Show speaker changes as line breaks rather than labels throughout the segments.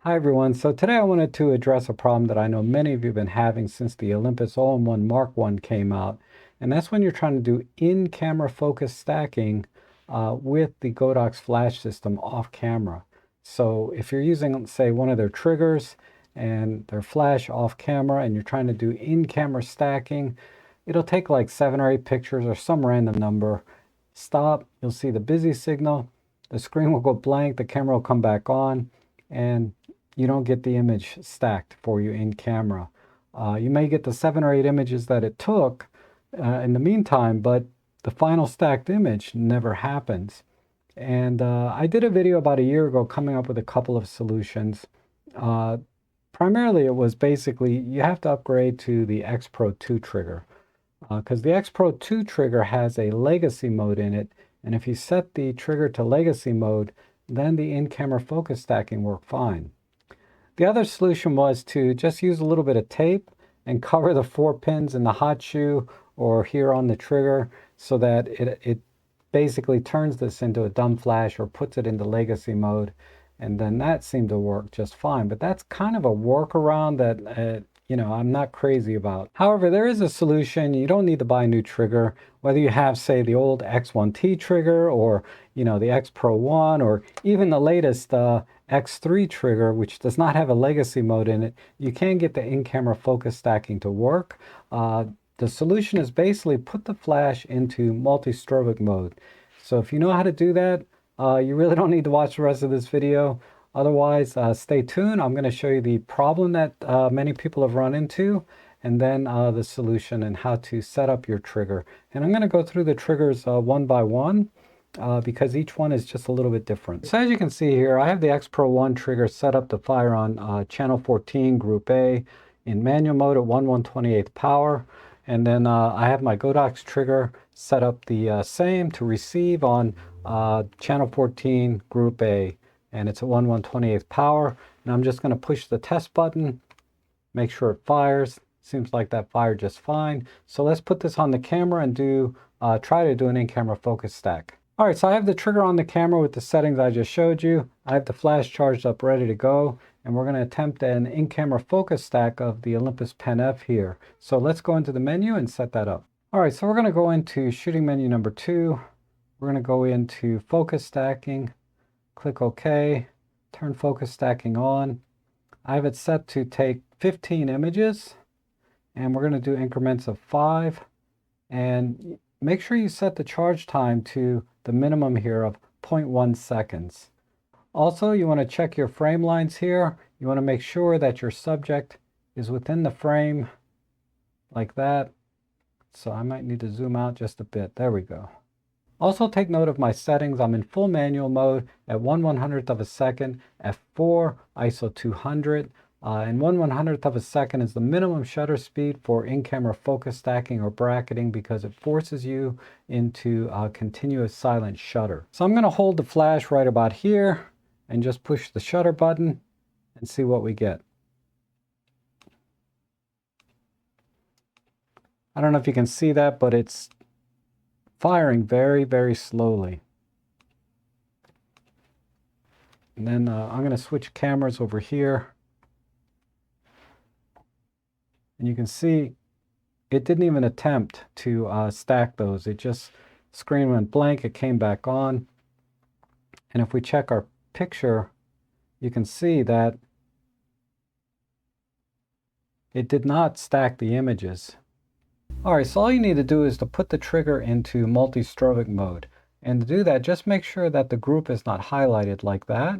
Hi everyone. So today I wanted to address a problem that I know many of you have been having since the Olympus OM-1 Mark I came out. And that's when you're trying to do in-camera focus stacking with the Godox flash system off camera. So if you're using, say, one of their triggers and their flash off camera and you're trying to do in-camera stacking, it'll take like 7 or 8 pictures or some random number. Stop, you'll see the busy signal, the screen will go blank, the camera will come back on, and you don't get the image stacked for you in camera. You may get the 7 or 8 images that it took in the meantime, but the final stacked image never happens. And I did a video about a year ago coming up with a couple of solutions. Primarily, it was basically you have to upgrade to the X Pro 2 trigger because the X Pro 2 trigger has a legacy mode in it. And if you set the trigger to legacy mode, then the in-camera focus stacking worked fine. The other solution was to just use a little bit of tape and cover the 4 pins in the hot shoe or here on the trigger so that it basically turns this into a dumb flash or puts it into legacy mode. And then that seemed to work just fine. But that's kind of a workaround that, I'm not crazy about. However, there is a solution. You don't need to buy a new trigger. Whether you have, say, the old X1T trigger or, the X Pro 1 or even the latest X3 trigger, which does not have a legacy mode in it, you can get the in-camera focus stacking to work. The solution is basically put the flash into multi-strobic mode. So if you know how to do that, you really don't need to watch the rest of this video. Otherwise, stay tuned. I'm going to show you the problem that many people have run into, and then the solution and how to set up your trigger. And I'm going to go through the triggers one by one because each one is just a little bit different. So as you can see here, I have the X Pro 1 trigger set up to fire on channel 14, group A, in manual mode at 1/128th power. And then I have my Godox trigger set up the same to receive on channel 14, group A, and it's at 1/128th power. And I'm just going to push the test button, make sure it fires. Seems like that fired just fine. So let's put this on the camera and try to do an in-camera focus stack. All right, so I have the trigger on the camera with the settings I just showed you. I have the flash charged up, ready to go. And we're going to attempt an in-camera focus stack of the Olympus Pen F here. So let's go into the menu and set that up. All right, so we're going to go into shooting menu number 2. We're going to go into focus stacking, click OK, turn focus stacking on. I have it set to take 15 images, and we're going to do increments of 5. And make sure you set the charge time to the minimum here of 0.1 seconds. Also, you want to check your frame lines here. You want to make sure that your subject is within the frame like that. So I might need to zoom out just a bit. There we go. Also take note of my settings. I'm in full manual mode at 1/100th of a second, f4, ISO 200. And 1/100th of a second is the minimum shutter speed for in-camera focus stacking or bracketing because it forces you into a continuous silent shutter. So I'm going to hold the flash right about here and just push the shutter button and see what we get. I don't know if you can see that, but it's firing very, very slowly. And then I'm going to switch cameras over here. And you can see it didn't even attempt to stack those. It just, screen went blank, it came back on. And if we check our picture, you can see that it did not stack the images. All right, so all you need to do is to put the trigger into multi-strobic mode. And to do that, just make sure that the group is not highlighted like that.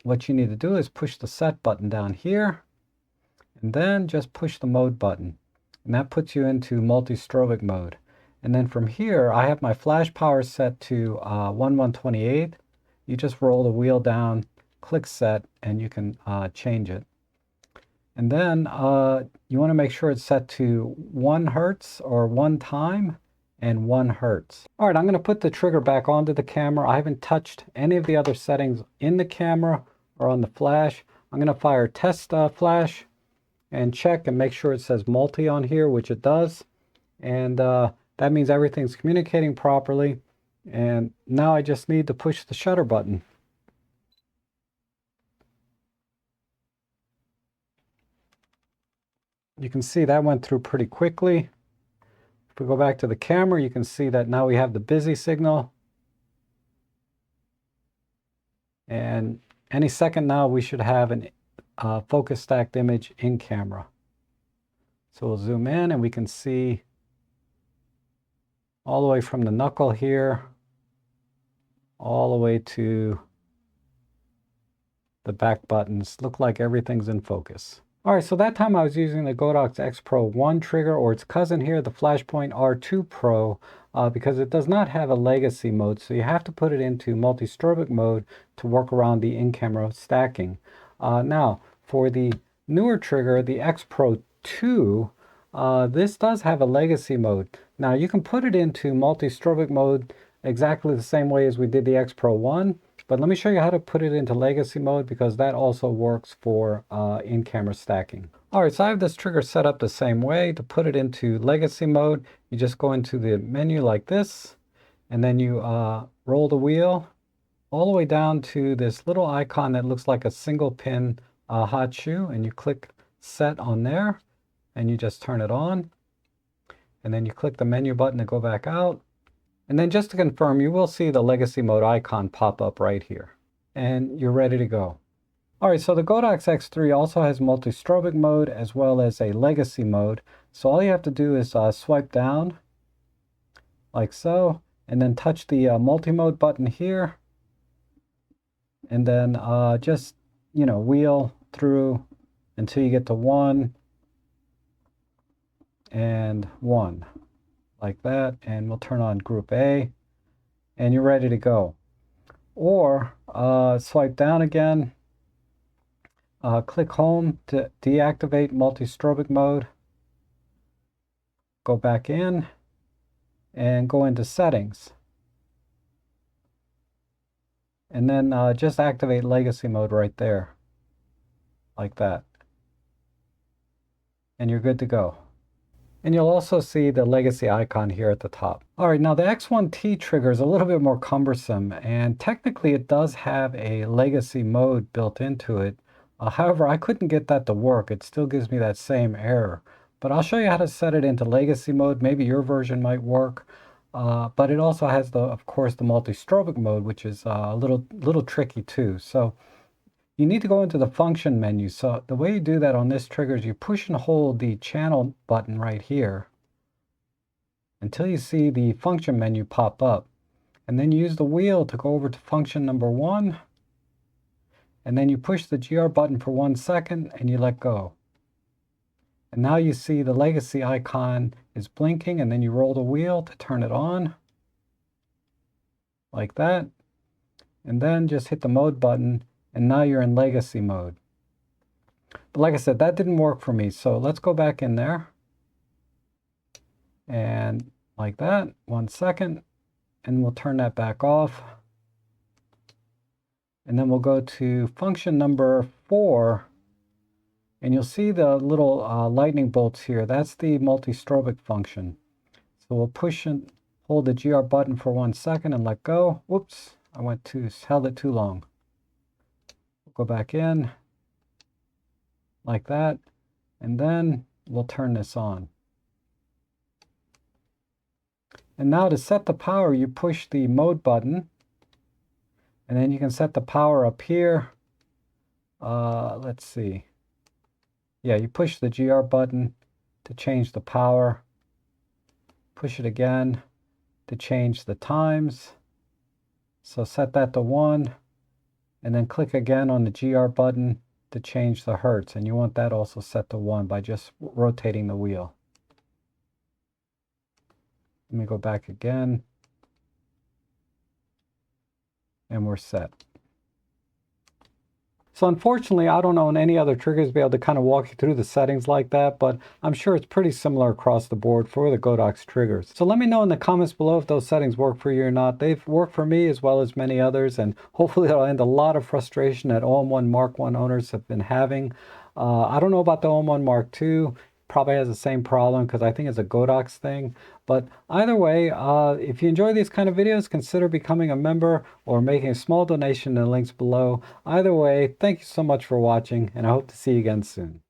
What you need to do is push the set button down here, and then just push the mode button. And that puts you into multi-strobic mode. And then from here, I have my flash power set to 1/128th. You just roll the wheel down, click set, and you can change it. And then you want to make sure it's set to 1 hertz or 1 time and 1 hertz. All right, I'm going to put the trigger back onto the camera. I haven't touched any of the other settings in the camera or on the flash. I'm going to fire test flash and check and make sure it says multi on here, which it does. And that means everything's communicating properly. And now I just need to push the shutter button. You can see that went through pretty quickly. If we go back to the camera, you can see that now we have the busy signal. And any second now, we should have an focus stacked image in camera. So we'll zoom in and we can see all the way from the knuckle here, all the way to the back buttons. Look like everything's in focus. All right, so that time I was using the Godox X Pro 1 trigger, or its cousin here, the Flashpoint R2 Pro, because it does not have a legacy mode, so you have to put it into multi-strobic mode to work around the in-camera stacking. Now, for the newer trigger, the X Pro 2, this does have a legacy mode. Now, you can put it into multi-strobic mode exactly the same way as we did the X Pro 1, but let me show you how to put it into legacy mode, because that also works for in-camera stacking. All right, so I have this trigger set up the same way. To put it into legacy mode, you just go into the menu like this, and then you roll the wheel all the way down to this little icon that looks like a single pin hot shoe, and you click set on there, and you just turn it on, and then you click the menu button to go back out. And then just to confirm, you will see the legacy mode icon pop up right here. And you're ready to go. All right, so the Godox X3 also has multi-strobic mode as well as a legacy mode. So all you have to do is swipe down like so, and then touch the multi-mode button here. And then just, wheel through until you get to 1 and 1. Like that, and we'll turn on group A, and you're ready to go. Or swipe down again, click home to deactivate multi-strobic mode, go back in, and go into settings. And then just activate legacy mode right there, like that. And you're good to go. And you'll also see the legacy icon here at the top. All right, now the X1T trigger is a little bit more cumbersome, and technically it does have a legacy mode built into it. However, I couldn't get that to work. It still gives me that same error. But I'll show you how to set it into legacy mode. Maybe your version might work. But it also has, of course, the multi-strobic mode, which is a little tricky too. So you need to go into the function menu. So the way you do that on this trigger is you push and hold the channel button right here until you see the function menu pop up. And then you use the wheel to go over to function number 1. And then you push the GR button for 1 second and you let go. And now you see the legacy icon is blinking, and then you roll the wheel to turn it on. Like that. And then just hit the mode button, and now you're in legacy mode. But like I said, that didn't work for me. So let's go back in there. And like that, 1 second. And we'll turn that back off. And then we'll go to function number 4. And you'll see the little lightning bolts here. That's the multi-strobic function. So we'll push and hold the GR button for 1 second and let go. Whoops, held it too long. Go back in like that, and then we'll turn this on. And now to set the power, you push the mode button, and then you can set the power up here. Let's see. Yeah, you push the GR button to change the power. Push it again to change the times. So set that to 1. And then click again on the GR button to change the hertz. And you want that also set to 1 by just rotating the wheel. Let me go back again. And we're set. So unfortunately, I don't own any other triggers to be able to kind of walk you through the settings like that, but I'm sure it's pretty similar across the board for the Godox triggers. So let me know in the comments below if those settings work for you or not. They've worked for me as well as many others, and hopefully it'll end a lot of frustration that OM-1 Mark 1 owners have been having. I don't know about the OM-1 Mark 2. Probably has the same problem because I think it's a Godox thing. But either way, if you enjoy these kind of videos, consider becoming a member or making a small donation in the links below. Either way, thank you so much for watching, and I hope to see you again soon.